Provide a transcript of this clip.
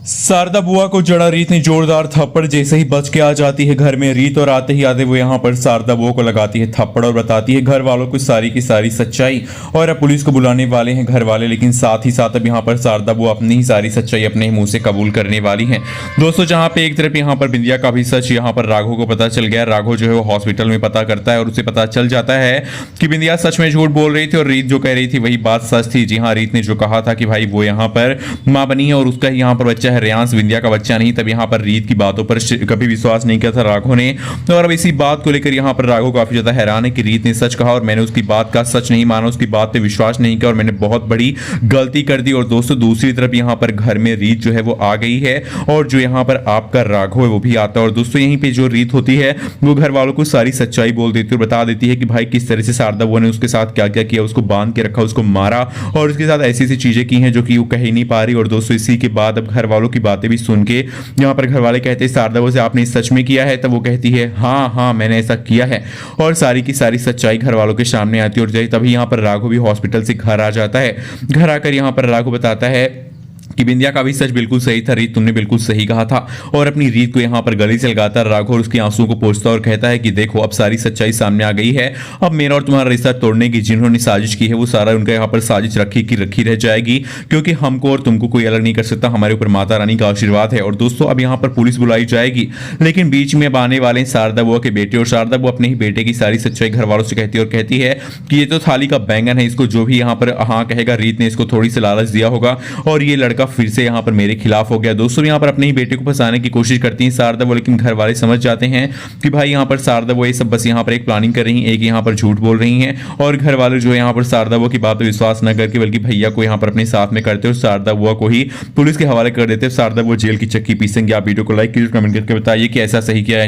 शारदा बुआ को जड़ा रीत ने जोरदार थप्पड़। जैसे ही बच के आ जाती है घर में रीत और आते ही आते वो यहाँ पर शारदा बुआ को लगाती है थप्पड़ और बताती है घर वालों को सारी की सारी सच्चाई। और अब पुलिस को बुलाने वाले हैं घर वाले, लेकिन साथ ही साथ अब यहाँ पर शारदा बुआ अपनी ही सारी सच्चाई अपने ही मुंह से कबूल करने वाली है। दोस्तों, जहाँ पे एक तरफ यहाँ पर बिंदिया का भी सच यहाँ पर राघव को पता चल गया। राघव जो है वो हॉस्पिटल में पता करता है और उसे पता चल जाता है कि बिंदिया सच में झूठ बोल रही थी और रीत जो कह रही थी वही बात सच थी। जी हाँ, रीत ने जो कहा था कि भाई वो यहाँ पर माँ बनी है और उसका यहाँ पर बच्चा है रेयांश, बिंदिया का बच्चा नहीं। तब यहाँ पर रीत की बातों पर कभी विश्वास नहीं किया था राघव ने। और अब इसी बात को लेकर यहाँ पर राघव काफी ज्यादा हैरान है कि रीत ने सच कहा और मैंने उसकी बात का सच नहीं माना, उसकी बात पे विश्वास नहीं किया और मैंने बहुत बड़ी गलती कर दी। और दोस्तों, दूसरी तरफ यहाँ पर घर में रीत जो है वो आ गई है और जो यहाँ पर आपका राघव है वो भी आता है। और दोस्तों, यहीं पे जो रीत होती है वो घर वालों को सारी सच्चाई बोल देती है और बता देती है कि भाई किस तरह से शारदा बुआ ने उसके साथ क्या क्या किया, उसको बांध के रखा, उसको मारा और उसके साथ ऐसी ऐसी चीजें की हैं जो कि वो कह ही नहीं पा रही। और दोस्तों, इसी के बाद अब घर वालों की बातें भी सुन के यहाँ पर घर वाले कहते हैं शारदा बुआ से आपने सच में किया है? तब वो कहती है हाँ हाँ मैंने ऐसा किया है। और सारी की सारी सच्चाई घर वालों के सामने आती है। और तभी यहाँ पर राघव भी हॉस्पिटल से घर आ जाता है। घर आकर यहाँ पर राघव बताता है कि बिंदिया का भी सच बिल्कुल सही था, रीत तुमने बिल्कुल सही कहा था। और अपनी रीत को यहाँ पर गले से लगाता है राघव और उसकी आंसुओं को पोंछता और कहता है कि देखो अब सारी सच्चाई सामने आ गई है। अब मेरा और तुम्हारा रिश्ता तोड़ने की जिन्होंने साजिश की है वो सारा उनका यहाँ पर साजिश रखी की रखी रह जाएगी, क्योंकि हमको और तुमको कोई अलग नहीं कर सकता। हमारे ऊपर माता रानी का आशीर्वाद है। और दोस्तों, अब यहाँ पर पुलिस बुलाई जाएगी, लेकिन बीच में अब आने वाले हैं शारदा बुआ के बेटे। और शारदा बुआ अपने ही बेटे की सारी सच्चाई घर वालों से कहती है और कहती है कि ये तो थाली का बैंगन है, इसको जो भी यहाँ पर हाँ कहेगा रीत ने इसको थोड़ी सी लालच दिया होगा और ये लड़का फिर से यहाँ पर मेरे खिलाफ हो गया। दोस्तों, यहाँ पर अपने ही बेटे को फंसाने की कोशिश करती हैं शारदा वो, लेकिन घर वाले समझ जाते हैं कि भाई यहाँ पर शारदा वो ये सब बस यहाँ पर एक प्लानिंग कर रही हैं, एक यहाँ पर झूठ बोल रही हैं। और घर वाले जो है यहाँ पर शारदा वो की बात पर विश्वास न करके बल्कि भैया को यहाँ पर अपने साथ में करते और शारदा बुआ को ही पुलिस के हवाले कर देते। शारदा वो जेल की चक्की पीसेंगे। आप वीडियो को लाइक कीजिए, कमेंट करके बताइए कि ऐसा सही किया है।